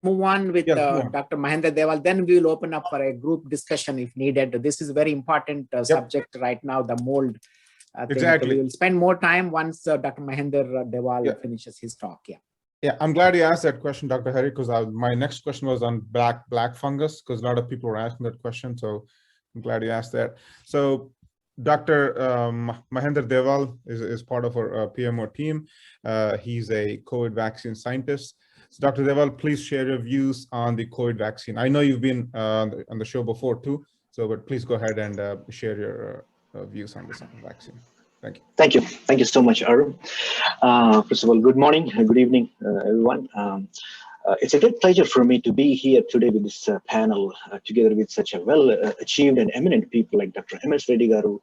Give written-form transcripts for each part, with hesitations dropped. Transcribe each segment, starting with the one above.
move on with Yes, move on. Dr. Mahendra Deval. Then we will open up for a group discussion if needed. This is a very important subject right now, the mold thing. Exactly. We will spend more time once Dr. Mahendra Deval finishes his talk. Yeah, I'm glad you asked that question, Dr. Hari, because my next question was on black fungus, because a lot of people are asking that question. So I'm glad you asked that. So Dr. Mahendra Deval is part of our PMO team. He's a COVID vaccine scientist. So Dr. Deval, please share your views on the COVID vaccine. I know you've been on the show before too, but please go ahead and share your views on this vaccine. Thank you. Thank you. Thank you so much, Arun. First of all, good morning, good evening, everyone. It's a great pleasure for me to be here today with this panel, together with such a well-achieved and eminent people like Dr. M.S. Reddy Garu,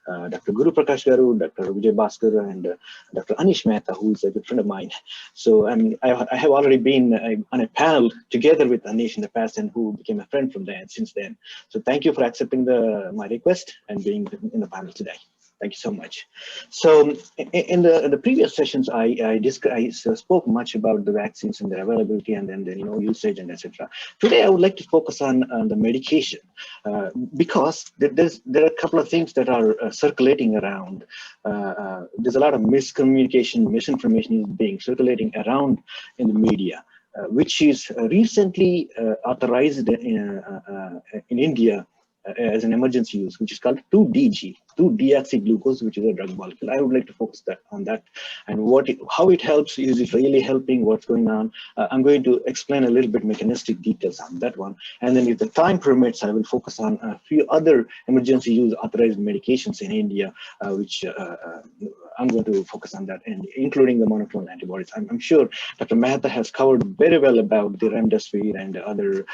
Dr. Guru Prakash Garu, Dr. Vijay Bhaskar, and Dr. Anish Mehta, who is a good friend of mine. So I have already been on a panel together with Anish in the past, and who became a friend from there since then. So thank you for accepting my request and being in the panel today. Thank you so much. So in the previous sessions, I spoke much about the vaccines and their availability and then the usage and etc. Today, I would like to focus on the medication because there are a couple of things that are circulating around. There's a lot of miscommunication, misinformation is being circulating around in the media, which is recently authorized in India as an emergency use, which is called 2-DG, 2-deoxyglucose, which is a drug molecule. I would like to focus on that and how it helps. Is it really helping? What's going on? I'm going to explain a little bit mechanistic details on that one. And then if the time permits, I will focus on a few other emergency use authorized medications in India, which I'm going to focus on that, and including the monoclonal antibodies. I'm sure Dr. Mehta has covered very well about the remdesivir and other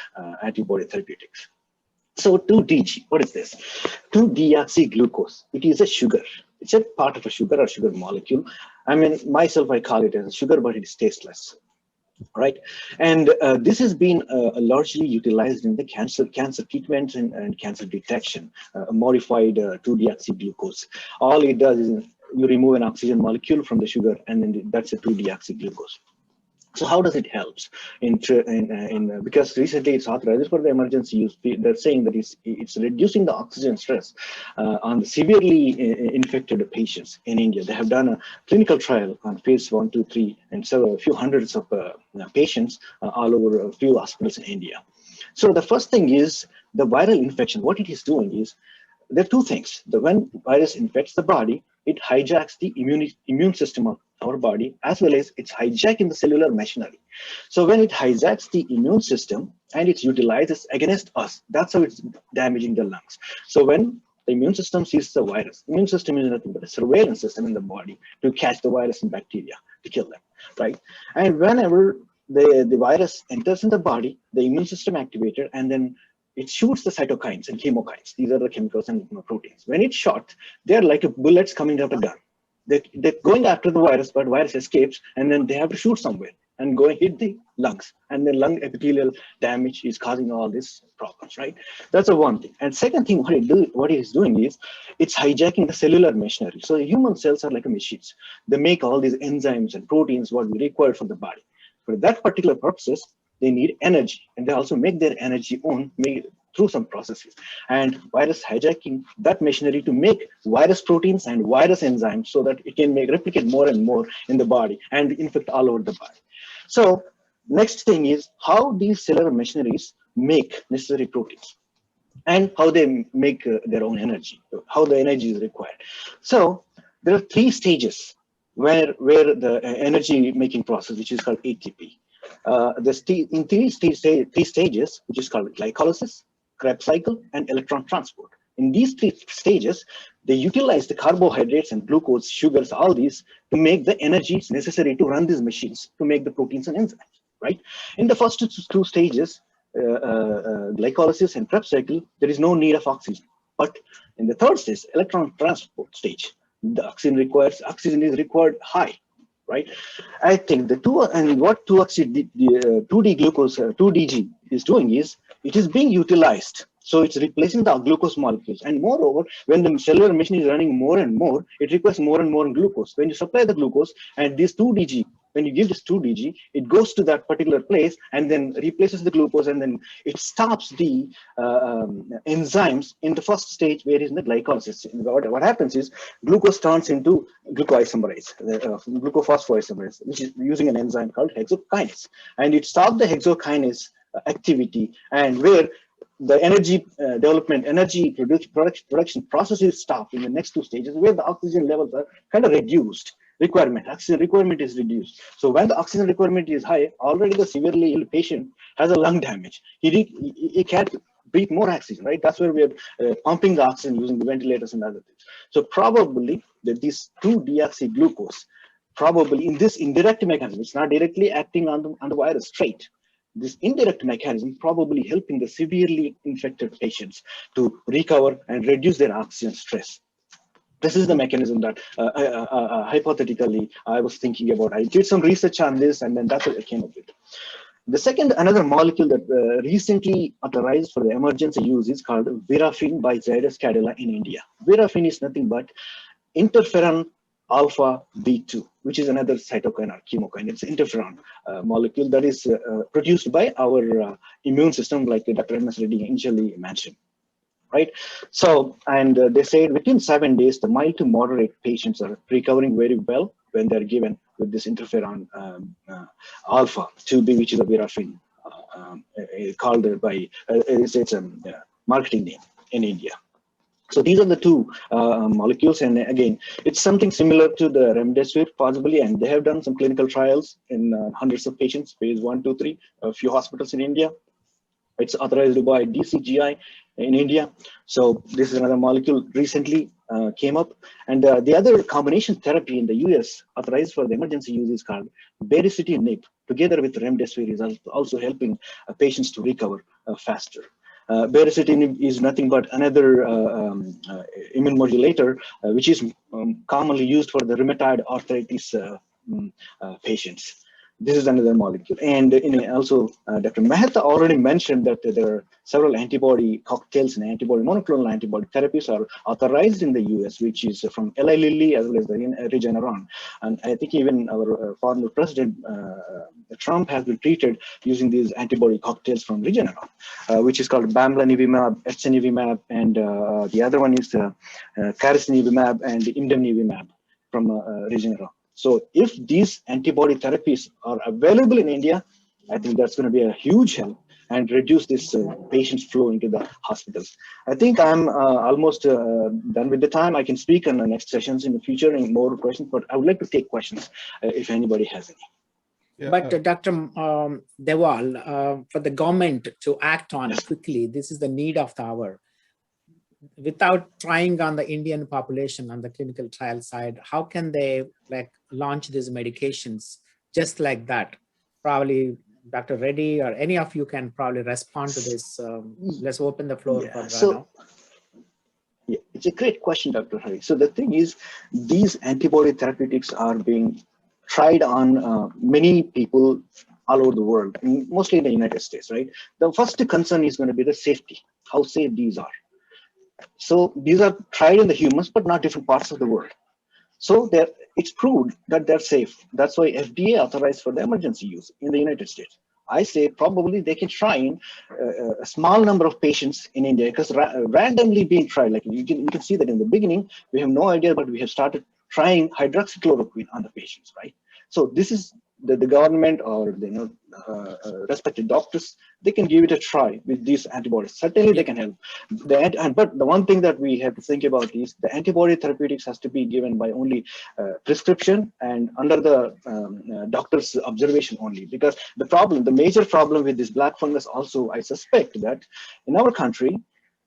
antibody therapeutics. So 2-DG, what is this? 2-deoxyglucose. It is a sugar. It's a part of a sugar or sugar molecule. I mean, myself, I call it as a sugar, but it is tasteless, right? And this has been largely utilized in the cancer treatment and cancer detection, modified 2-deoxyglucose. All it does is you remove an oxygen molecule from the sugar, and then that's a 2-deoxyglucose. So how does it help? Because recently it's authorized for the emergency use. They're saying that it's reducing the oxygen stress on the severely infected patients in India. They have done a clinical trial on phase 1, 2, 3, and so a few hundreds of patients all over a few hospitals in India. So the first thing is the viral infection. What it is doing is, there are two things. When virus infects the body, it hijacks the immune system of our body, as well as it's hijacking the cellular machinery. So when it hijacks the immune system and it utilizes against us, that's how it's damaging the lungs. So when the immune system sees the virus, immune system is nothing but a surveillance system in the body to catch the virus and bacteria, to kill them, right? And whenever the virus enters in the body, the immune system activated, and then it shoots the cytokines and chemokines. These are the chemicals and proteins. When it's shot, they're like bullets coming out of a gun. They're going after the virus, but virus escapes, and then they have to shoot somewhere and go and hit the lungs. And the lung epithelial damage is causing all these problems, right? That's the one thing. And second thing, what it is doing is, it's hijacking the cellular machinery. So the human cells are like machines. They make all these enzymes and proteins what we require for the body. For that particular purposes, they need energy, and they also make their energy through some processes. And virus hijacking that machinery to make virus proteins and virus enzymes so that it can replicate more and more in the body and infect all over the body. So next thing is how these cellular machineries make necessary proteins and how they make their own energy, how the energy is required. So there are 3 stages where the energy making process, which is called ATP. In three stages, which is called glycolysis, Krebs cycle, and electron transport. In these 3 stages, they utilize the carbohydrates and glucose, sugars, all these to make the energies necessary to run these machines to make the proteins and enzymes, right? In the first 2 stages, glycolysis and Krebs cycle, there is no need of oxygen. But in the 3rd stage, electron transport stage, the oxygen is required high, right? I think what 2-D-glucose, 2-DG is doing is, it is being utilized. So it's replacing the glucose molecules. And moreover, when the cellular machine is running more and more, it requires more and more glucose. When you supply the glucose and this 2-DG when you give this 2DG, it goes to that particular place and then replaces the glucose, and then it stops the enzymes in the first stage where is in the glycolysis. What happens is glucose turns into glucoisomerase, glucophosphoisomerase, which is using an enzyme called hexokinase, and it stops the hexokinase activity, and where the energy development, production processes stop in the next two stages, where the oxygen levels are kind of reduced. Oxygen requirement is reduced. So when the oxygen requirement is high, already the severely ill patient has a lung damage. He can't breathe more oxygen, right? That's where we are pumping the oxygen using the ventilators and other things. So probably that these 2-deoxyglucose, probably in this indirect mechanism, it's not directly acting on the virus straight. This indirect mechanism probably helping the severely infected patients to recover and reduce their oxygen stress. This is the mechanism that hypothetically I was thinking about. I did some research on this, and then that's what I came up with. The second, another molecule that recently authorized for the emergency use is called Virafin by Zydus Cadila in India. Virafin is nothing but interferon alpha B2, which is another cytokine or chemokine. It's interferon molecule that is produced by our immune system, like Dr. M.S. Reddy initially mentioned. Right. So, and they said within 7 days, the mild to moderate patients are recovering very well when they're given with this interferon alpha 2B, which is a Virafin, called by its marketing name in India. So these are the two molecules, and again, it's something similar to the remdesivir possibly, and they have done some clinical trials in hundreds of patients, phase 1, 2, 3, a few hospitals in India. It's authorized by DCGI in India. So this is another molecule recently came up. And the other combination therapy in the US authorized for the emergency use is called baricitinib, together with remdesivir, is also helping patients to recover faster. Baricitinib is nothing but another immune modulator, which is commonly used for the rheumatoid arthritis patients. This is another molecule. And also, Dr. Mehta already mentioned that there are several antibody cocktails and monoclonal antibody therapies are authorized in the US, which is from Eli Lilly as well as the Regeneron. And I think even our former president, Trump, has been treated using these antibody cocktails from Regeneron, which is called bamlanivimab, etranacogene, and the other one is carisnivimab and imdemnivimab from Regeneron. So if these antibody therapies are available in India, I think that's going to be a huge help and reduce this patients flow into the hospitals. I think I'm almost done with the time. I can speak on the next sessions in the future and more questions, but I would like to take questions if anybody has any. Yeah, but Dr. Dewal, for the government to act on quickly, this is the need of the hour. Without trying on the Indian population on the clinical trial side, how can they launch these medications just like that? Probably Dr. Reddy or any of you can probably respond to this. Let's open the floor for now. Yeah, it's a great question, Dr. Hari. So the thing is, these antibody therapeutics are being tried on many people all over the world, mostly in the United States, right? The first concern is going to be the safety, how safe these are. So these are tried in the humans, but not different parts of the world. So it's proved that they're safe. That's why FDA authorized for the emergency use in the United States. I say probably they can try in a small number of patients in India, because randomly being tried, like you can see that in the beginning, we have no idea, but we have started trying hydroxychloroquine on the patients, right? So this is the government or the respected doctors, they can give it a try with these antibodies. Certainly they can help. But the one thing that we have to think about is the antibody therapeutics has to be given by only prescription and under the doctor's observation only. Because the major problem with this black fungus also, I suspect that in our country,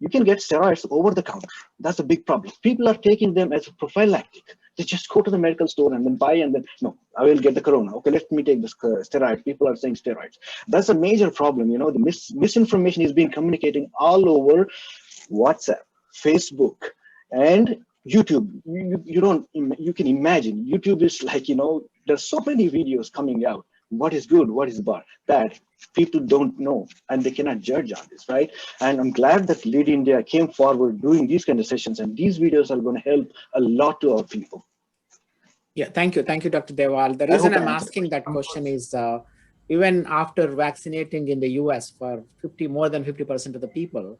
you can get steroids over the counter. That's a big problem. People are taking them as a prophylactic. They just go to the medical store and then buy, and then, no, I will get the corona. Okay, let me take this steroid. People are saying steroids. That's a major problem. The misinformation is being communicating all over WhatsApp, Facebook, and YouTube. You can imagine. YouTube is like, there's so many videos coming out. What is good, what is bad, people don't know, and they cannot judge on this, right? And I'm glad that Lead India came forward doing these kind of sessions, and these videos are going to help a lot to our people. Yeah, thank you. Thank you, Dr. Dewal. The I reason hope I I'm answered the asking that question. question is even after vaccinating in the US for more than 50% of the people,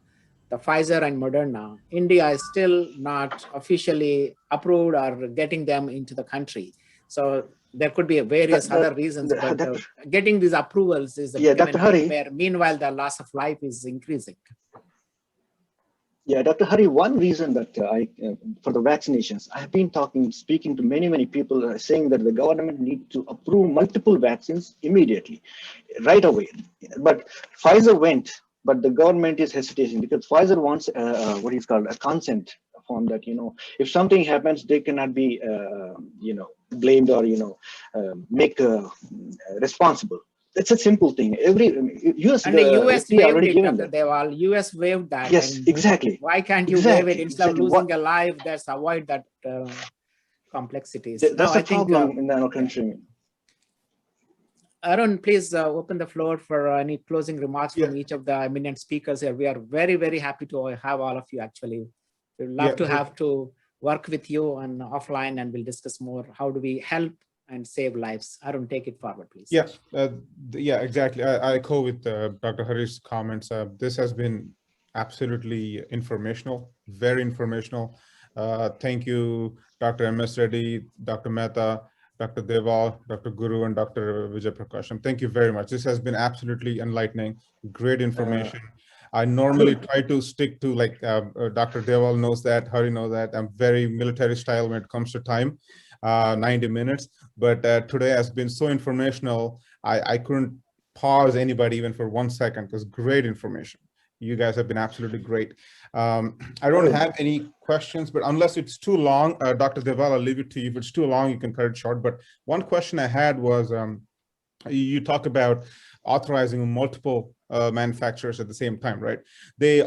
the Pfizer and Moderna, India is still not officially approved or getting them into the country. So there could be various other reasons, but getting these approvals is yeah, becoming Dr. a Hari. nightmare. Meanwhile, the loss of life is increasing. Yeah, Dr. Hari, one reason that for the vaccinations, I have been speaking to many people saying that the government needs to approve multiple vaccines immediately, right away. But Pfizer went, but the government is hesitating because Pfizer wants what is called a consent form that, if something happens, they cannot be, blamed or, make responsible. It's a simple thing. US, And the US FDA waived already it, given Dr. that. Dewal. US waived that. Yes, And exactly. why can't you waive it instead of losing a life? Let's avoid that complexities. That's No, a problem in our country. Arun, please open the floor for any closing remarks from each of the eminent speakers here. We are very happy to have all of you actually. We'd love to have to work with you on offline, and we'll discuss more. How do we help and save lives? Arun, take it forward, please. Yeah, exactly. I echo with Dr. Hari's comments. This has been absolutely informational, very informational. Thank you, Dr. M.S. Reddy, Dr. Mehta, Dr. Dewal, Dr. Guru, and Dr. Vijay Prakasham. Thank you very much. This has been absolutely enlightening, great information. I normally try to stick to, like Dr. Dewal knows that, Hari knows that, I'm very military style when it comes to time, 90 minutes. But today has been so informational, I couldn't pause anybody even for 1 second, because great information. You guys have been absolutely great. I don't have any questions, but unless it's too long, Dr. Dewal, I'll leave it to you. If it's too long, you can cut it short. But one question I had was, you talk about authorizing multiple manufacturers at the same time, right? They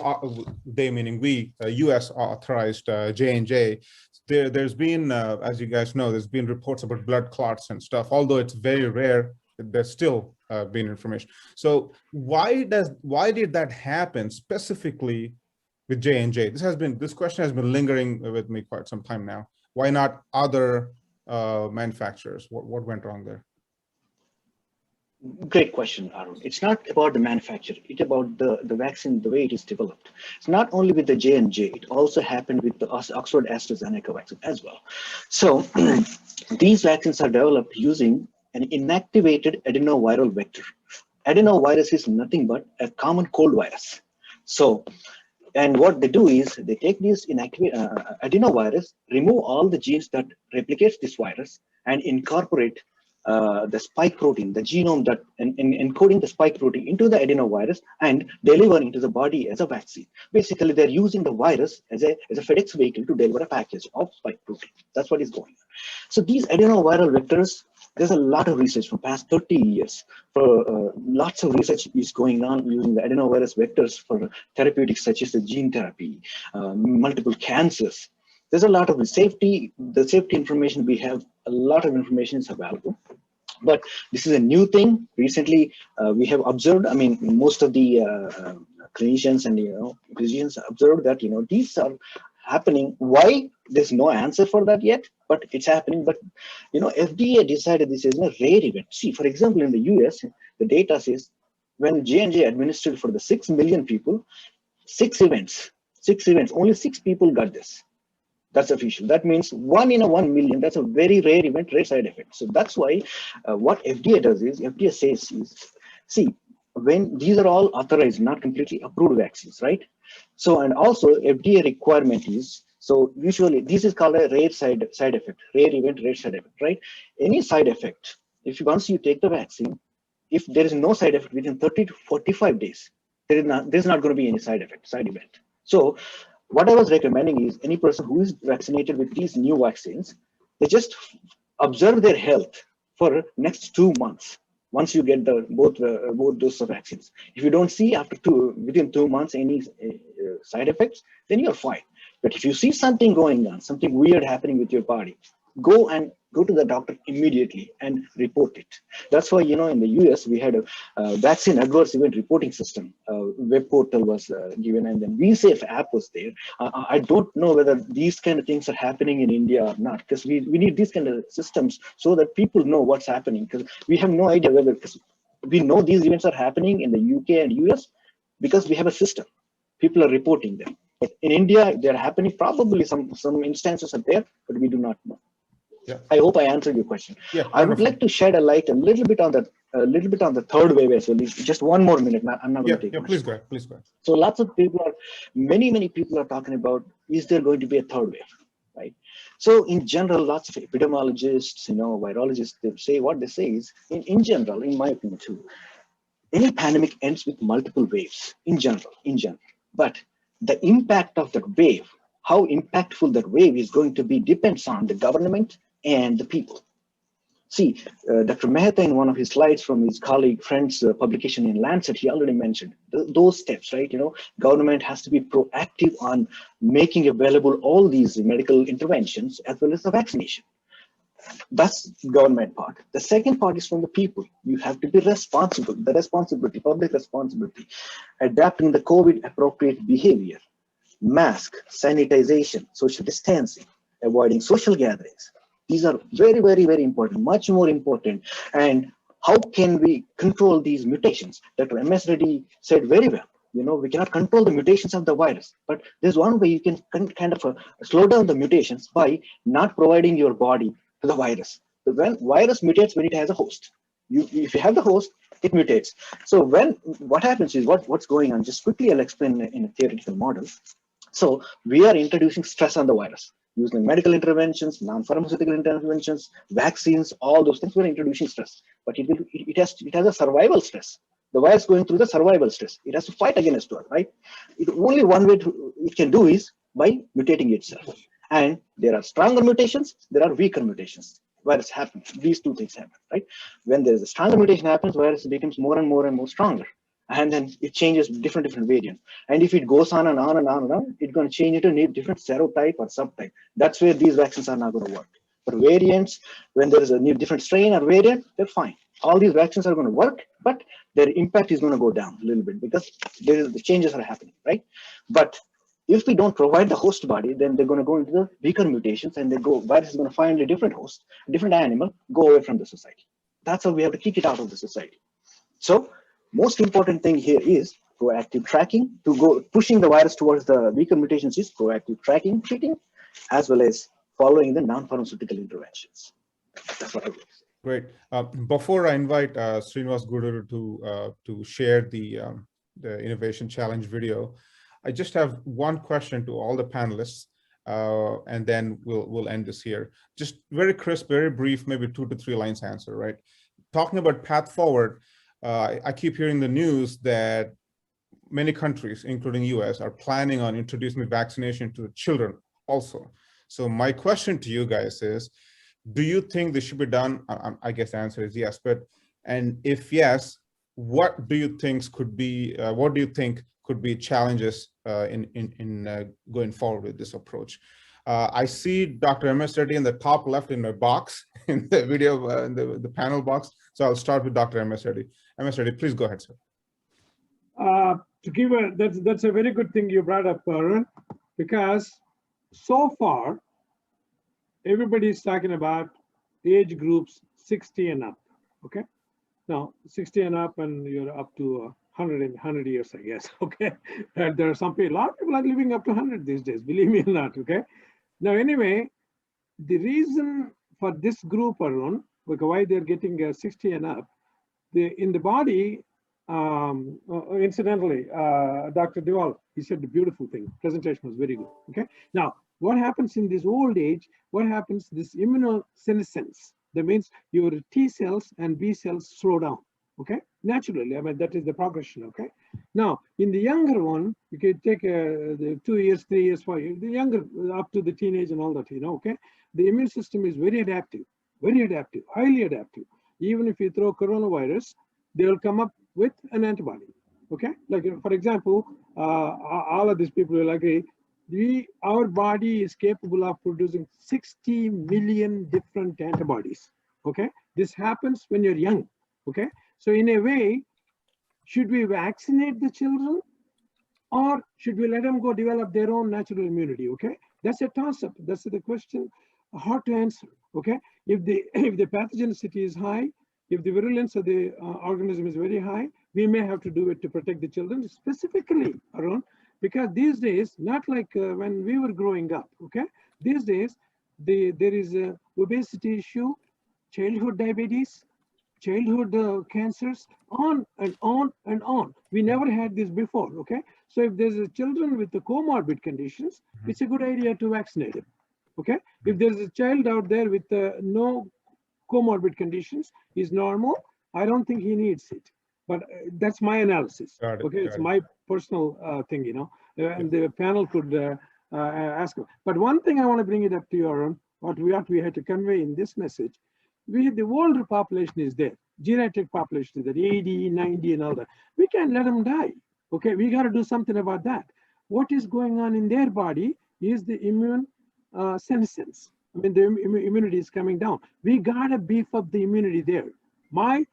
meaning we, US authorized J&J. There's been, as you guys know, there's been reports about blood clots and stuff. Although it's very rare, there's still been information. So why did that happen specifically with J&J? This question has been lingering with me quite some time now. Why not other manufacturers? What went wrong there? Great question, Arun. It's not about the manufacturer. It's about the vaccine, the way it is developed. It's not only with the J&J, it also happened with the Oxford AstraZeneca vaccine as well. So these vaccines are developed using an inactivated adenoviral vector. Adenovirus is nothing but a common cold virus. So, and what they do is they take this inactivated adenovirus, remove all the genes that replicates this virus, and incorporate the spike protein, the genome that encoding the spike protein into the adenovirus and deliver into the body as a vaccine. Basically, they're using the virus as a FedEx vehicle to deliver a package of spike protein. That's what is going on. So these adenoviral vectors, there's a lot of research from past 30 years. For lots of research is going on using the adenovirus vectors for therapeutics such as the gene therapy, multiple cancers. There's a lot of the safety information we have. A lot of information is available, but this is a new thing. Recently, we have observed. I mean, most of the clinicians and physicians observed that these are happening. Why? There's no answer for that yet, but it's happening. But FDA decided this is a rare event. See, for example, in the US, the data says when J&J administered for the 6 million people, 6 events, only 6 people got this. That's official. That means 1 in a 1 million. That's a very rare event, rare side effect. So that's why what FDA does is, FDA says is, see, when these are all authorized, not completely approved vaccines, right? So, and also FDA requirement is, so usually this is called a rare side effect, rare event, rare side effect, right? Any side effect, once you take the vaccine, if there is no side effect within 30 to 45 days, there's not going to be any side event. So what I was recommending is any person who is vaccinated with these new vaccines, they just observe their health for next 2 months. Once you get both doses of vaccines, if you don't see within 2 months any side effects, then you're fine. But if you see something going on, something weird happening with your body, go and Go to the doctor immediately and report it. That's why, in the US, we had a vaccine adverse event reporting system. Web portal was given, and then VSafe app was there. I don't know whether these kind of things are happening in India or not, because we need these kind of systems so that people know what's happening, because we have no idea whether, because we know these events are happening in the UK and US because we have a system. People are reporting them. But in India, they're happening. Probably some instances are there, but we do not know. Yeah. I hope I answered your question. Yeah, I would like to shed a light a little bit on the third wave as well. Just one more minute. I'm not going to take much. Please go ahead. Please go ahead. So lots of people many people are talking about, is there going to be a third wave, right? So in general, lots of epidemiologists, virologists, they say what they say is, in general, in my opinion too, any pandemic ends with multiple waves in general. But the impact of that wave, how impactful that wave is going to be, depends on the government and the people. See, Dr. Mehta, in one of his slides from his colleague, friend's publication in Lancet, he already mentioned those steps, right? Government has to be proactive on making available all these medical interventions as well as the vaccination. That's the government part. The second part is from the people. You have to be responsible, public responsibility, adapting the COVID appropriate behavior, mask, sanitization, social distancing, avoiding social gatherings. These are very, very, very important, much more important. And how can we control these mutations? Dr. M.S. Reddy said very well. We cannot control the mutations of the virus, but there's one way you can kind of slow down the mutations by not providing your body to the virus. When virus mutates when it has a host. If you have the host, it mutates. So what happens is what's going on. Just quickly, I'll explain in a theoretical model. So we are introducing stress on the virus using medical interventions, non-pharmaceutical interventions, vaccines, all those things. We're introducing stress, but it has a survival stress. The virus going through the survival stress. It has to fight against it, right? Only one way it can do is by mutating itself. And there are stronger mutations, there are weaker mutations. Virus happens. These two things happen, right? When there is a stronger mutation happens, virus becomes more and more stronger. And then it changes different variants. And if it goes on and on and on and on, it's going to change it to a different serotype or subtype. That's where these vaccines are not going to work. For variants, when there is a new different strain or variant, they're fine. All these vaccines are going to work, but their impact is going to go down a little bit because the changes are happening, right? But if we don't provide the host body, then they're going to go into the weaker mutations, and virus is going to find a different host, a different animal, go away from the society. That's how we have to kick it out of the society. So most important thing here is proactive tracking. To go pushing the virus towards the weaker mutations is proactive tracking, treating, as well as following the non-pharmaceutical interventions. That's what I would say. Great. Before I invite Srinivas Guduru to share the Innovation Challenge video, I just have one question to all the panelists, and then we'll end this here. Just very crisp, very brief, maybe 2 to 3 lines answer, right? Talking about path forward, I keep hearing the news that many countries, including US, are planning on introducing vaccination to the children also. So my question to you guys is, do you think this should be done? I guess the answer is yes, and if yes, what do you think could be challenges in going forward with this approach? I see Dr. M.S. Reddy in the top left in my box in the video, in the panel box. So I'll start with Dr. M.S. Reddy. M.S. Reddy, please go ahead, sir. That's a very good thing you brought up, Arun, because so far everybody is talking about age groups 60 and up. Okay, now 60 and up, and you're up to 100 years, I guess. Okay, and there are a lot of people are living up to 100 these days, believe me or not. Okay, now anyway, the reason for this group, Arun, why they're getting 60 and up, in the body. Incidentally, Dr. Dewal, he said the beautiful thing. Presentation was very good. Okay. Now, what happens in this old age? What happens? This immunosenescence. That means your T cells and B cells slow down. Okay. Naturally, I mean that is the progression. Okay. Now, in the younger one, you can take the 2 years, 3 years, 4 years. The younger, up to the teenage and all that. Okay. The immune system is very adaptive, highly adaptive. Even if you throw coronavirus, they will come up with an antibody. Okay, like for example, all of these people will agree our body is capable of producing 60 million different antibodies. Okay, this happens when you're young. Okay, so in a way, should we vaccinate the children, or should we let them go develop their own natural immunity? Okay, that's a toss-up. That's the question, hard to answer. Okay, if the pathogenicity is high, if the virulence of the organism is very high, we may have to do it to protect the children, specifically around, because these days, not like when we were growing up. Okay, these days there is a obesity issue, childhood diabetes, childhood cancers, on and on and on. We never had this before. Okay, so if there's a children with the comorbid conditions, it's a good idea to vaccinate them. Okay, if there's a child out there with no comorbid conditions, is normal, I don't think he needs it. But that's my analysis. Got it, Okay, got it's it. my personal thing, you know, and the panel could ask. But one thing I want to bring it up to you, Arun, what we had to convey in this message, the older population is there, geriatric population is there, 80, 90 and all that. We can't let them die. Okay, we got to do something about that. What is going on in their body is the immune senescence. I mean, the immunity is coming down. We got to beef up the immunity there. My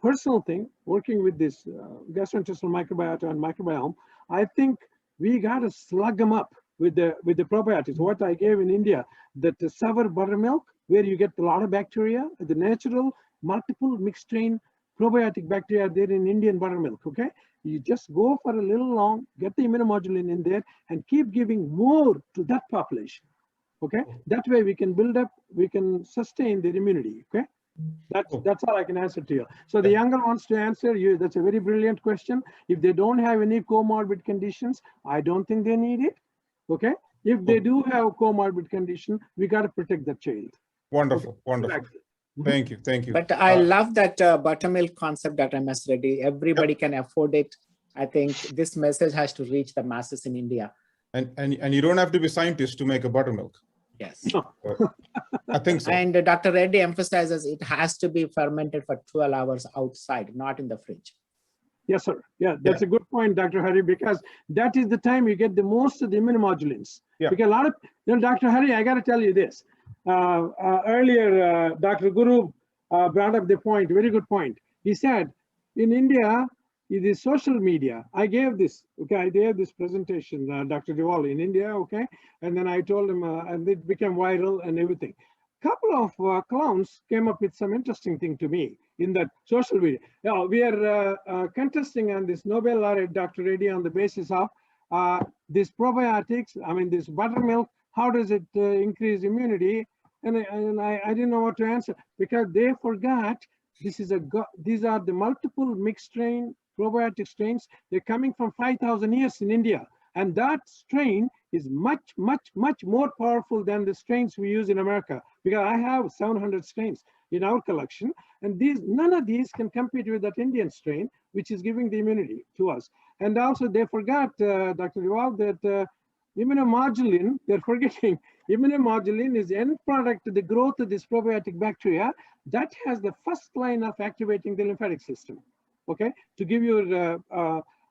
personal thing, working with this gastrointestinal microbiota and microbiome, I think we got to slug them up with the probiotics. What I gave in India, that the sour buttermilk, where you get a lot of bacteria, the natural multiple mixed strain probiotic bacteria there in Indian buttermilk. Okay, you just go for a little long, get the immunomodulin in there, and keep giving more to that population. Okay, that way we can build up, we can sustain their immunity. Okay, that's all I can answer to you. So the younger wants to answer you. That's a very brilliant question. If they don't have any comorbid conditions, I don't think they need it. Okay, if they do have comorbid condition, we got to protect that child. Wonderful, Okay. wonderful. Thank you, thank you. But I love that buttermilk concept, Dr. MS Reddy. Everybody can afford it. I think this message has to reach the masses in India. And you don't have to be scientist to make a buttermilk. Yes. I think so. And Dr. Reddy emphasizes it has to be fermented for 12 hours outside, not in the fridge. Yes, sir. Yeah, that's a good point, Dr. Hari, because that is the time you get the most of the immunomodulins. Yeah. Because a lot of, Dr. Hari, I got to tell you this. Earlier, Dr. Guru brought up the point, very good point. He said, in India, it is social media. I gave this, okay, I gave this presentation, Dr. Diwali in India, okay, and then I told him, and it became viral and everything. Couple of clowns came up with some interesting thing to me in that social media. Now, we are contesting on this Nobel laureate, Dr. Reddy, on the basis of this probiotics, I mean, this buttermilk, how does it increase immunity? And I didn't know what to answer because they forgot these are the multiple mixed strain probiotic strains. They're coming from 5,000 years in India. And that strain is much, much, much more powerful than the strains we use in America, because I have 700 strains in our collection. And none of these can compete with that Indian strain, which is giving the immunity to us. And also they forgot, Dr. Rival, that immunomodulin, they're forgetting, immunomodulin is the end product of the growth of this probiotic bacteria that has the first line of activating the lymphatic system, okay, to give you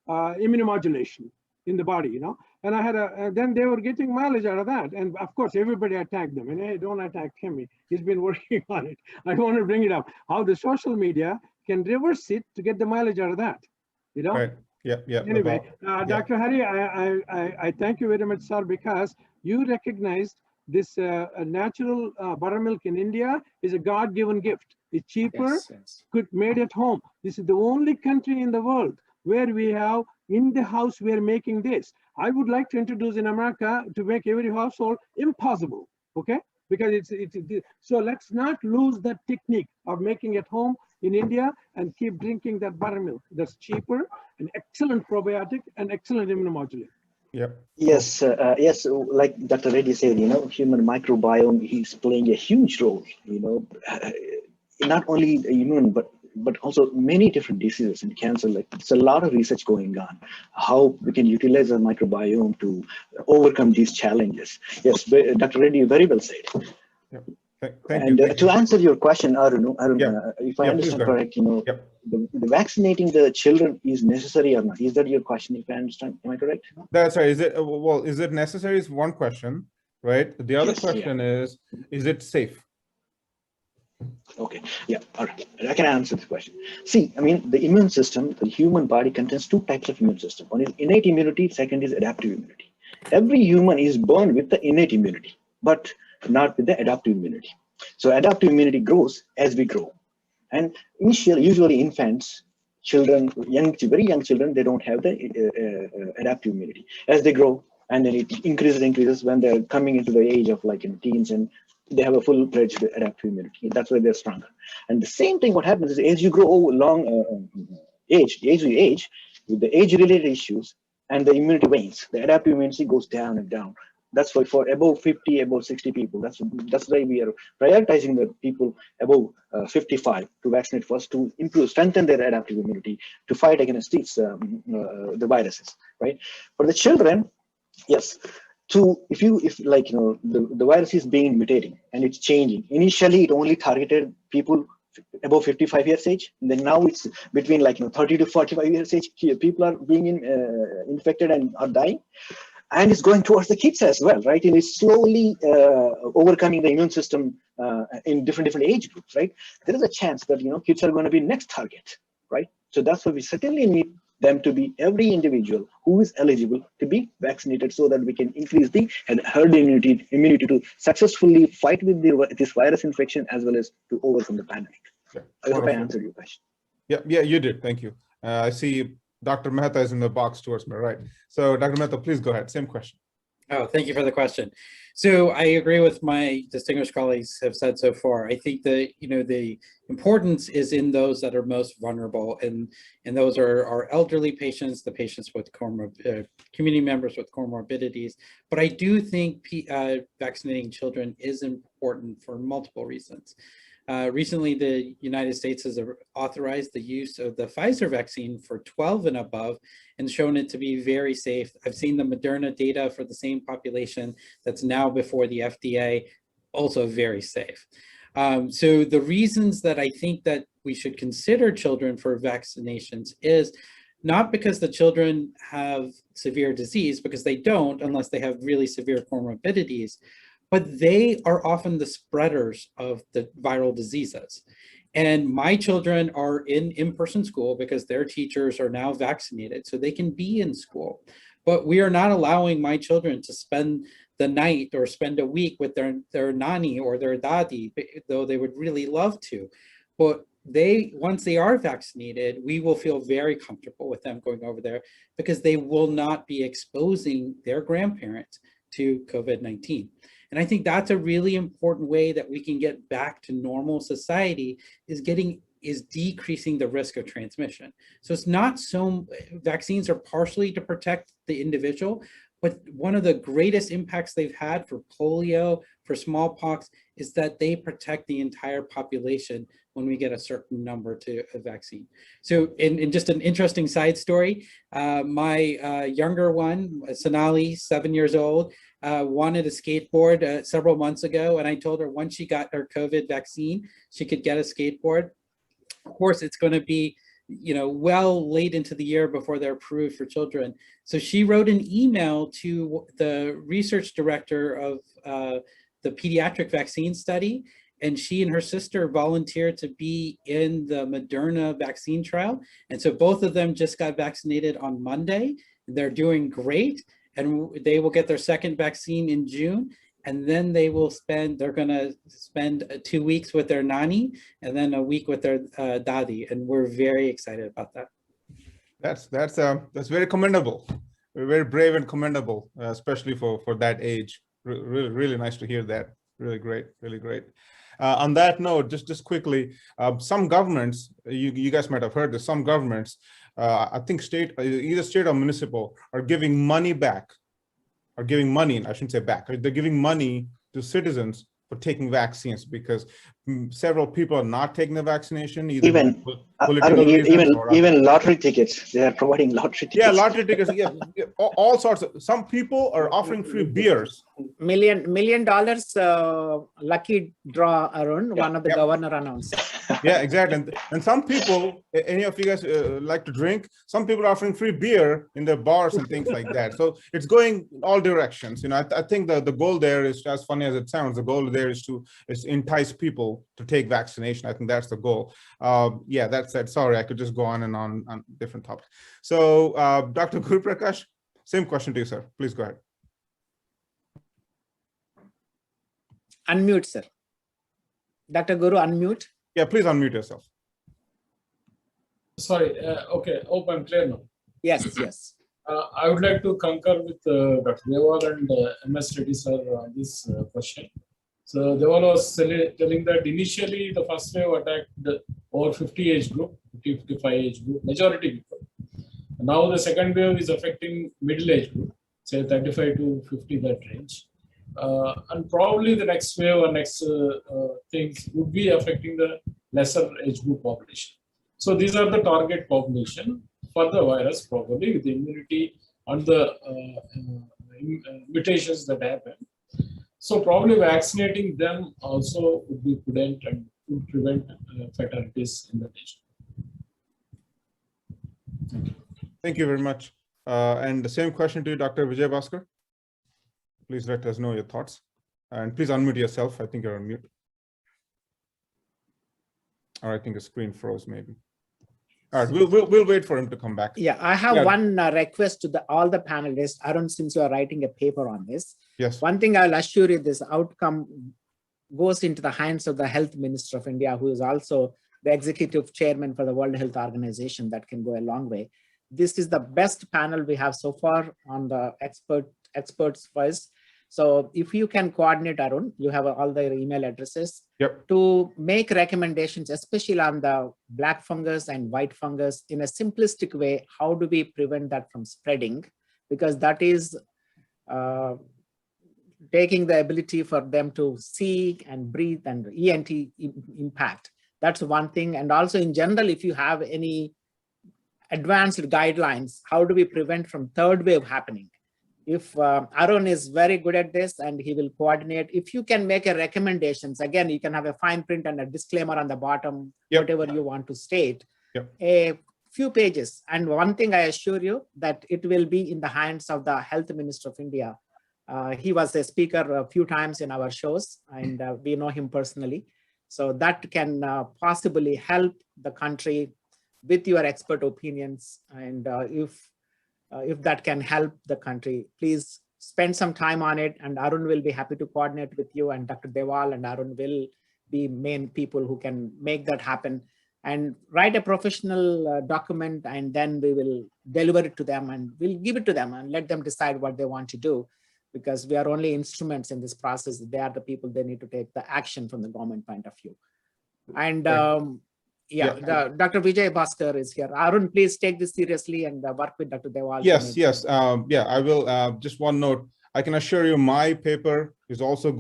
immunomodulation in the body, you know. And I had then they were getting mileage out of that. And of course, everybody attacked them. And hey, don't attack him. He's been working on it. I want to bring it up, how the social media can reverse it to get the mileage out of that, you know. Right. Yeah, yeah. Anyway, Dr. Hari, I thank you very much, sir, because you recognized this natural buttermilk in India is a God-given gift. It's cheaper, good, made at home. This is the only country in the world where we have in the house we are making this. I would like to introduce in America to make every household impossible, okay? Because so let's not lose that technique of making at home in India and keep drinking that buttermilk. That's cheaper, an excellent probiotic, and excellent immunomodulator. Yeah. Yes, yes. Like Dr. Reddy said, you know, human microbiome is playing a huge role. You know, not only immune, but also many different diseases and cancer. Like it's a lot of research going on, how we can utilize our microbiome to overcome these challenges. Yes, Dr. Reddy, very well said. Yeah. Thank you. And Thank to you. answer your question, Arun, Yeah. if I Yeah, please understand go ahead. correct, you know, Yep. the vaccinating the children is necessary or not? Is that your question? If I understand, am I correct? That's right. Is it well? Is it necessary? Is one question, right? The other Yes. Yeah. question is it safe? Okay. Yeah. All right. I can answer this question. See, I mean, the immune system, the human body contains two types of immune system. One is innate immunity. Second is adaptive immunity. Every human is born with the innate immunity, but not with the adaptive immunity. So adaptive immunity grows as we grow. And usually infants, children, very young children, they don't have the adaptive immunity. As they grow, and then it increases when they're coming into the age of like in teens, and they have a full-fledged adaptive immunity. That's why they're stronger. And the same thing, what happens is as you grow age we age, with the age-related issues and the immunity wanes, the adaptive immunity goes down and down. That's why for above 50, above 60 people, that's why we are prioritizing the people above 55 to vaccinate first to improve, strengthen their adaptive immunity to fight against these the viruses, right? For the children, yes. If like you know the virus is being mutating and it's changing. Initially, it only targeted people above 55 years age, and then now it's between like 30 to 45 years age. People are being infected and are dying, and it's going towards the kids as well, right? And it's slowly overcoming the immune system in different age groups, right? There is a chance that kids are going to be next target, right? So that's why we certainly need them to be every individual who is eligible to be vaccinated, so that we can increase the herd immunity to successfully fight with this virus infection as well as to overcome the pandemic. Yeah. I hope I Wonderful. answered your question. Yeah, you did. Thank you. I see Dr. Mehta is in the box towards me, right? So Dr. Mehta, please go ahead. Same question. Oh, thank you for the question. So I agree with my distinguished colleagues have said so far. I think that the importance is in those that are most vulnerable, and those are our elderly patients, the patients with community members with comorbidities. But I do think vaccinating children is important for multiple reasons. Recently, the United States has authorized the use of the Pfizer vaccine for 12 and above and shown it to be very safe. I've seen the Moderna data for the same population that's now before the FDA, also very safe. So the reasons that I think that we should consider children for vaccinations is not because the children have severe disease, because they don't unless they have really severe comorbidities, but they are often the spreaders of the viral diseases. And my children are in in-person school because their teachers are now vaccinated, so they can be in school. But we are not allowing my children to spend the night or spend a week with their nani or their dadi, though they would really love to. But once they are vaccinated, we will feel very comfortable with them going over there because they will not be exposing their grandparents to COVID-19. And I think that's a really important way that we can get back to normal society, is decreasing the risk of transmission. So it's not vaccines are partially to protect the individual, but one of the greatest impacts they've had for polio, for smallpox, is that they protect the entire population when we get a certain number to a vaccine. So in just an interesting side story, my younger one, Sonali, 7 years old, wanted a skateboard several months ago. And I told her once she got her COVID vaccine, she could get a skateboard. Of course, it's going to be well late into the year before they're approved for children. So she wrote an email to the research director of the pediatric vaccine study, and she and her sister volunteered to be in the Moderna vaccine trial. And so both of them just got vaccinated on Monday. They're doing great, and they will get their second vaccine in June. And then they're going to spend 2 weeks with their nani and then a week with their dadi. And we're very excited about that. That's very commendable. Very brave and commendable, especially for that age. Really nice to hear that. Really great, really great. On that note, just quickly, some governments, you guys might have heard this, some governments, I think either state or municipal, are giving money back, are giving money, I shouldn't say back, they're giving money to citizens for taking vaccines, because several people are not taking the vaccination, either Even political reasons or even lottery tickets. They are providing lottery tickets. yeah, lottery tickets. Yeah, all sorts of. Some people are offering free beers. $1 million lucky draw, Arun, one of the Yep. governor announced. Yeah, exactly. And some people, any of you guys like to drink, some people are offering free beer in their bars and things like that. So it's going all directions. You know, I think the goal there is, as funny as it sounds, the goal there is to entice people to take vaccination. I think that's the goal. Yeah, that said, sorry, I could just go on and on different topics. So Dr. Guru Prakash, same question to you, sir. Please go ahead. Unmute, sir. Dr. Guru, unmute. Yeah, please unmute yourself. Sorry, okay, hope I'm clear now. Yes, yes. I would like to concur with Dr. Deval and MS Reddy sir on this question. So Deval was telling that initially the first wave attacked the over 50 age group, 50-55 age group, majority people. Now the second wave is affecting middle age group, say 35 to 50, that range. And probably the next wave or next things would be affecting the lesser age group population. So these are the target population for the virus, probably with the immunity and the mutations that happen. So probably vaccinating them also would be prudent and would prevent fatalities in the nation. Thank you. Thank you very much. And the same question to you, Dr. Vijay Bhaskar. Please let us know your thoughts. And please unmute yourself. I think you're on mute. Or I think the screen froze maybe. All right, we'll wait for him to come back. Yeah, I have one request to all the panelists. Arun, since you are writing a paper on this, yes. One thing I'll assure you, this outcome goes into the hands of the Health Minister of India, who is also the executive chairman for the World Health Organization. That can go a long way. This is the best panel we have so far on the experts first. So if you can coordinate, Arun, you have all their email addresses, yep, to make recommendations, especially on the black fungus and white fungus in a simplistic way. How do we prevent that from spreading? Because that is taking the ability for them to see and breathe and ENT impact. That's one thing. And also in general, if you have any advanced guidelines, how do we prevent from third wave happening? If Arun is very good at this and he will coordinate, if you can make a recommendations, again, you can have a fine print and a disclaimer on the bottom, yep, whatever you want to state, yep, a few pages. And one thing I assure you that it will be in the hands of the Health Minister of India. He was a speaker a few times in our shows and we know him personally. So that can possibly help the country with your expert opinions. And if that can help the country, please spend some time on it, and Arun will be happy to coordinate with you, and Dr. Deval and Arun will be main people who can make that happen, and write a professional document, and then we will deliver it to them and we'll give it to them and let them decide what they want to do, because we are only instruments in this process. They are the people, they need to take the action from the government point of view. And Dr. Vijay Bhaskar is here. Arun, please take this seriously and work with Dr. Deval. Yes, yes. Yeah, I will. Just one note. I can assure you my paper is also,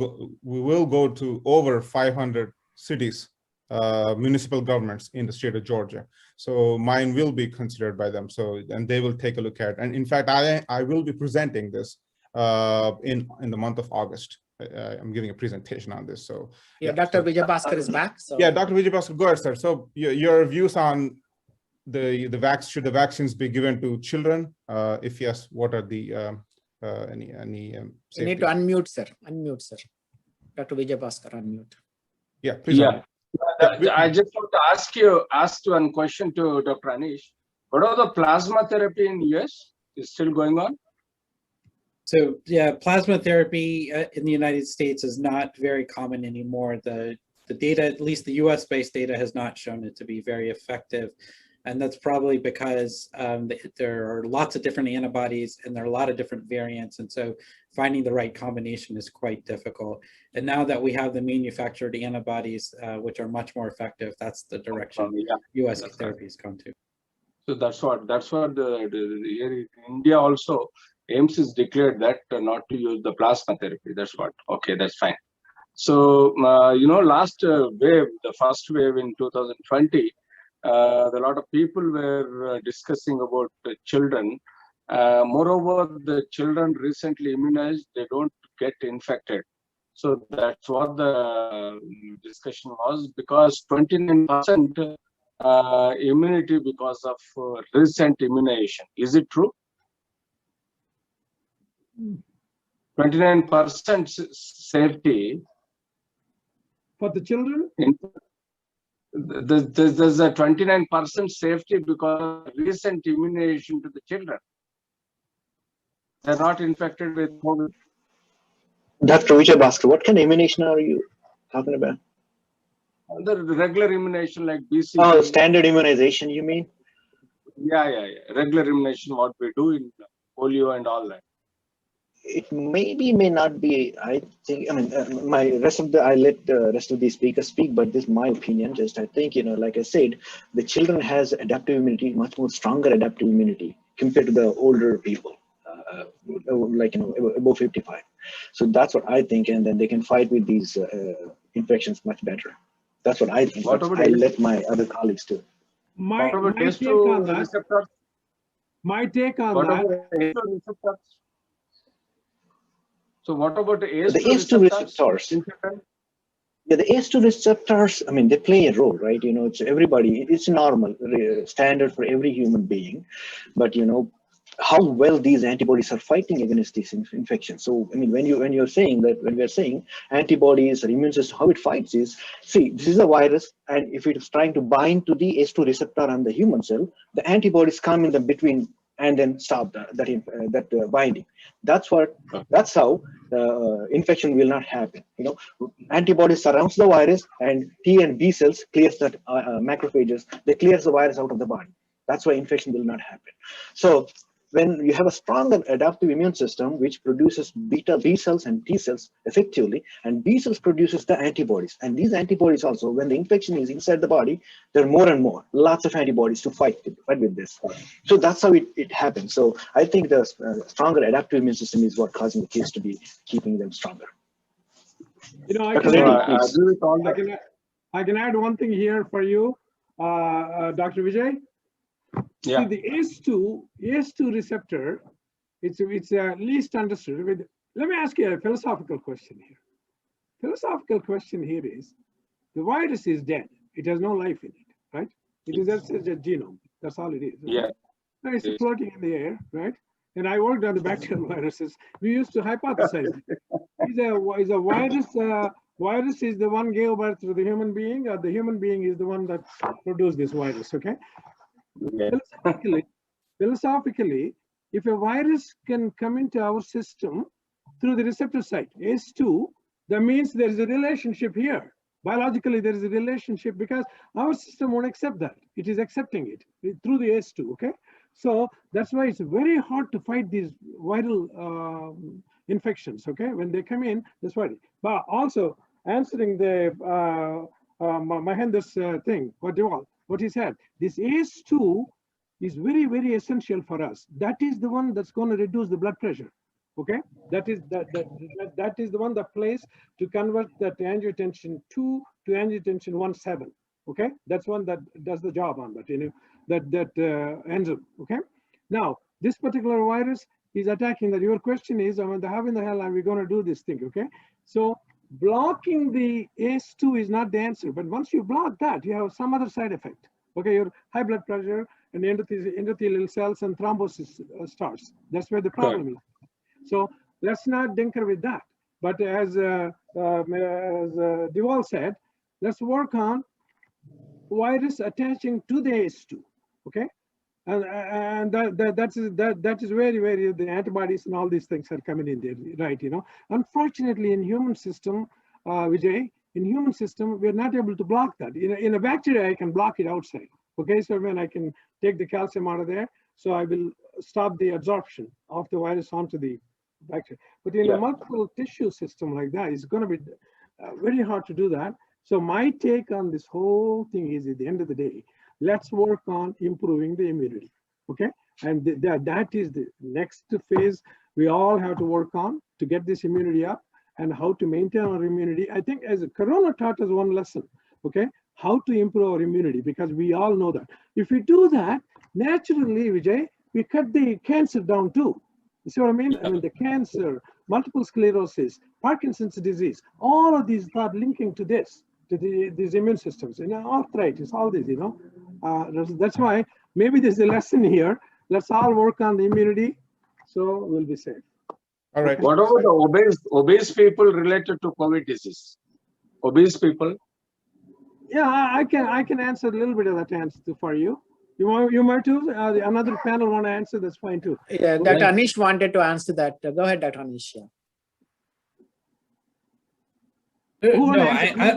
we will go to over 500 cities, municipal governments in the state of Georgia. So mine will be considered by them. So, and they will take a look at it. And in fact, I will be presenting this in the month of August. I'm giving a presentation on this. So yeah, Dr. Vijay Bhaskar is back. So yeah, Dr. Vijay Bhaskar, go ahead, sir. So your views on should the vaccines be given to children? If yes, what are the any you need to unmute, sir. Unmute, sir. Dr. Vijay Bhaskar, unmute. Yeah, please. Yeah, I just want to ask one question to Dr. Anish. What are the plasma therapy in US? Is still going on? So yeah, plasma therapy in the United States is not very common anymore. The data, at least the US-based data, has not shown it to be very effective. And that's probably because there are lots of different antibodies and there are a lot of different variants. And so finding the right combination is quite difficult. And now that we have the manufactured antibodies, which are much more effective, that's the direction US therapy has gone to. So that's what here in India also, AIMS is declared that not to use the plasma therapy. That's what. Okay, that's fine. So, last wave, the first wave in 2020, a lot of people were discussing about the children. Moreover, the children recently immunized, they don't get infected. So that's what the discussion was, because 29% immunity because of recent immunization. Is it true? 29% safety. For the children? There's a 29% safety because of recent immunization to the children. They're not infected with COVID. Dr. Vijay Bhaskar, what kind of immunization are you talking about? The regular immunization like BCG. Oh, standard immunization, you mean? Yeah. Regular immunization, what we do in polio and all that. It may not be. I think. I mean, I let the rest of the speakers speak, but this is my opinion. Just I think, like I said, the children has adaptive immunity, much more stronger adaptive immunity compared to the older people, above 55. So that's what I think, and then they can fight with these infections much better. That's what I think. I let my other colleagues do. My take on that. My take on that. So what about the ACE2 receptors? Yeah, the ACE2 receptors, I mean, they play a role, right? It's everybody, it's normal, standard for every human being. But, how well these antibodies are fighting against these infections. So, I mean, when we're saying antibodies or immune system, how it fights is, see, this is a virus, and if it is trying to bind to the ACE2 receptor on the human cell, the antibodies come in the between and then stop that binding. That's how infection will not happen. Antibodies surrounds the virus, and T and B cells clears that macrophages. They clears the virus out of the body. That's why infection will not happen. So when you have a stronger adaptive immune system, which produces beta B cells and T cells effectively, and B cells produces the antibodies. And these antibodies also, when the infection is inside the body, there are more and more, lots of antibodies to fight with this. So that's how it happens. So I think the stronger adaptive immune system is what causing the case to be keeping them stronger. I can add one thing here for you, Dr. Vijay. Yeah. See, the ACE2 receptor, it's least understood. Let me ask you a philosophical question here. Philosophical question here is, the virus is dead. It has no life in it, right? It is just a genome. That's all it is. Right? Yeah. It's floating in the air, right? And I worked on the bacterial viruses. We used to hypothesize. Is a virus? Virus is the one gave birth to the human being, or the human being is the one that produced this virus? Okay. Yeah. Philosophically, if a virus can come into our system through the receptor site, ACE2, that means there is a relationship here. Biologically, there is a relationship because our system won't accept that. It is accepting it through the ACE2, okay? So that's why it's very hard to fight these viral infections, okay? When they come in, that's why. But also, answering the Mahendra's thing, what he said, this ACE2 is very, very essential for us. That is the one that's going to reduce the blood pressure. Okay, that is the one that plays to convert that angiotensin 2 to angiotensin 17. Okay, that's one that does the job on that. That enzyme. Okay, now this particular virus is attacking that. Your question is, how in the hell are we going to do this thing? Okay, so blocking the ACE2 is not the answer, but once you block that, you have some other side effect. Okay, your high blood pressure and endothelial cells and thrombosis starts. That's where the problem is. So let's not tinker with that. But as Dewal said, let's work on virus attaching to the ACE2. Okay, and that is where the antibodies and all these things are coming in there, right? Unfortunately, in human system, Vijay, in human system, we're not able to block that. In a bacteria, I can block it outside. Okay, so when I can take the calcium out of there, so I will stop the absorption of the virus onto the bacteria. But in a multiple tissue system like that, it's going to be very hard to do that. So my take on this whole thing is, at the end of the day, let's work on improving the immunity. Okay, and that is the next phase we all have to work on to get this immunity up. and how to maintain our immunity. I think as Corona taught us one lesson, okay, how to improve our immunity, because we all know that. If we do that, naturally, Vijay, we cut the cancer down too. You see what I mean? I mean, the cancer, multiple sclerosis, Parkinson's disease, all of these start linking to this, to these immune systems, arthritis, all this, that's why maybe there's a lesson here. Let's all work on the immunity, so we'll be safe. All right. What about the obese people related to COVID disease? Obese people? Yeah, I can answer a little bit of that answer for you. You might too. Another panel want to answer. That's fine too. Yeah, Dr. Anish wanted to answer that. Go ahead, Dr. Anish. No,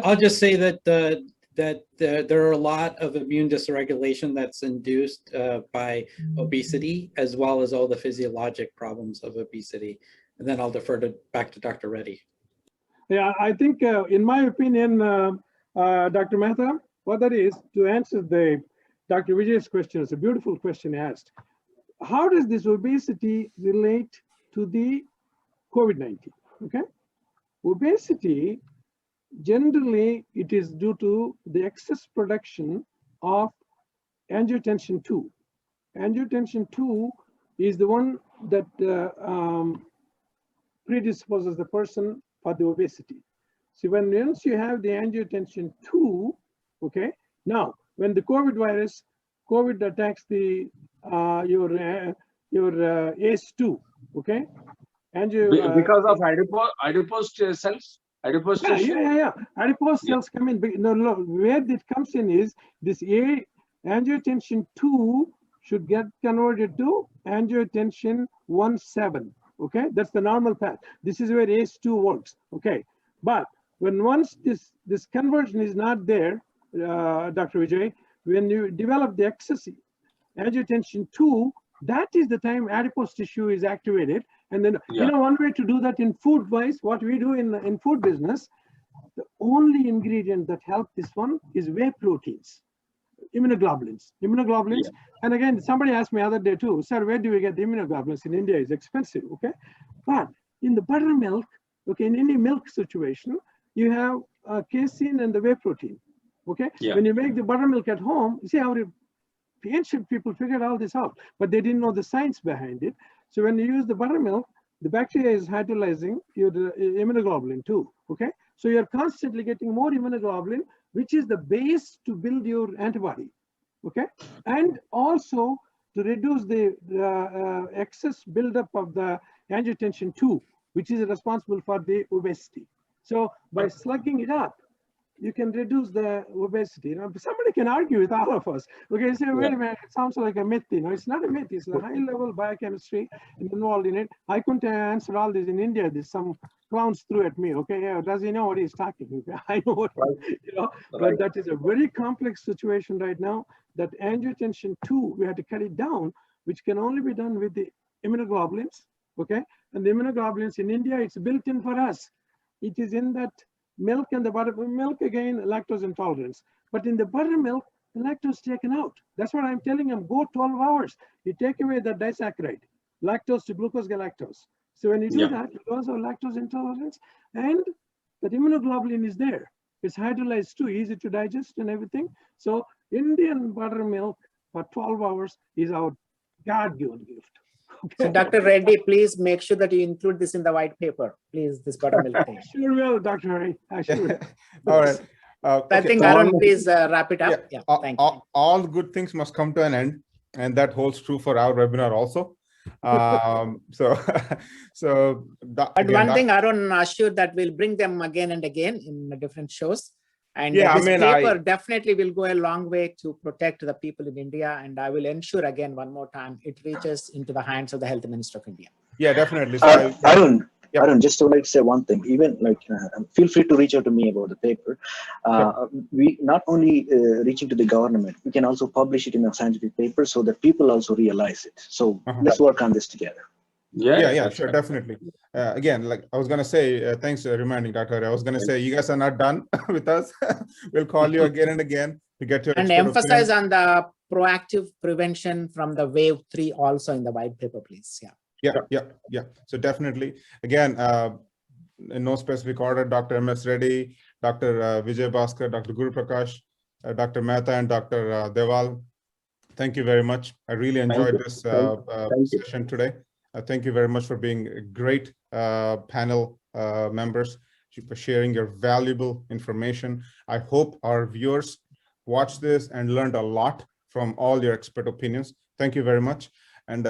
I'll just say that there are a lot of immune dysregulation that's induced by obesity, as well as all the physiologic problems of obesity. And then I'll defer back to Dr. Reddy. Yeah, I think, in my opinion, Dr. Mehta, what that is, to answer Dr. Vijay's question, it's a beautiful question asked. How does this obesity relate to the COVID-19? Okay, obesity, generally, it is due to the excess production of angiotensin II. Angiotensin II is the one that predisposes the person for the obesity. So once you have the angiotensin II, okay, now when the COVID attacks the your ACE2, okay, because of adipose cells. Adipose tissue? Yeah. Adipose cells come in. No, where it comes in is this angiotensin II should get converted to angiotensin 1-7. Okay, that's the normal path. This is where ACE2 works. Okay, but once this conversion is not there, Dr. Vijay, when you develop the excess angiotensin II, that is the time adipose tissue is activated. And then, one way to do that in food wise, what we do in food business, the only ingredient that help this one is whey proteins, immunoglobulins. And again, somebody asked me other day too, sir, where do we get the immunoglobulins? In India is expensive, okay? But in the buttermilk, okay, in any milk situation, you have casein and the whey protein, okay? When you make the buttermilk at home, you see how the ancient people figured all this out, but they didn't know the science behind it. So when you use the buttermilk, the bacteria is hydrolyzing your immunoglobulin too, okay? So you're constantly getting more immunoglobulin, which is the base to build your antibody, okay? And also to reduce the excess buildup of the angiotensin II, which is responsible for the obesity. So by slugging it up, you can reduce the obesity. Somebody can argue with all of us. Okay, say, wait a minute, it sounds like a myth. It's not a myth. It's a high-level biochemistry involved in it. I couldn't answer all this in India. There's some clowns threw at me. Okay, yeah, does he know what he's talking? Okay? I know what, but that is a very complex situation right now. That angiotensin II, we had to cut it down, which can only be done with the immunoglobulins. Okay, and the immunoglobulins in India, it's built in for us. It is in that milk and the buttermilk, again, lactose intolerance. But in the buttermilk, the lactose taken out. That's what I'm telling them, go 12 hours. You take away the disaccharide, lactose to glucose galactose. So when you do that, you also have lactose intolerance, and the immunoglobulin is there. It's hydrolyzed too, easy to digest and everything. So Indian buttermilk for 12 hours is our God-given gift. Okay. So Dr. Reddy, please make sure that you include this in the white paper, please, this buttermilk thing. Sure will, Dr. Hari. I sure will. All right. I think Arun, please wrap it up. Yeah, thank you. All good things must come to an end, and that holds true for our webinar also. But one thing, Arun assured that we'll bring them again and again in different shows. And this paper definitely will go a long way to protect the people in India. And I will ensure again, one more time, it reaches into the hands of the Health Minister of India. Yeah, definitely. So Arun, just would like to say one thing. Even feel free to reach out to me about the paper. We not only reaching to the government, we can also publish it in a scientific paper so that people also realize it. So let's work on this together. Yeah, sure, definitely. Again, like I was gonna say, thanks for reminding, Dr. I was gonna say, you guys are not done with us. We'll call you again and again to get your and emphasize on the proactive prevention from the wave 3 also in the white paper, please. Yeah. So definitely, again, in no specific order, Dr. M.S. Reddy, Dr. Vijay Bhaskar, Dr. Guru Prakash, Dr. Mehta, and Dr. Deval. Thank you very much. I really enjoyed this Thank you. session today. Thank you very much for being great panel members, for sharing your valuable information. I hope our viewers watched this and learned a lot from all your expert opinions. Thank you very much. And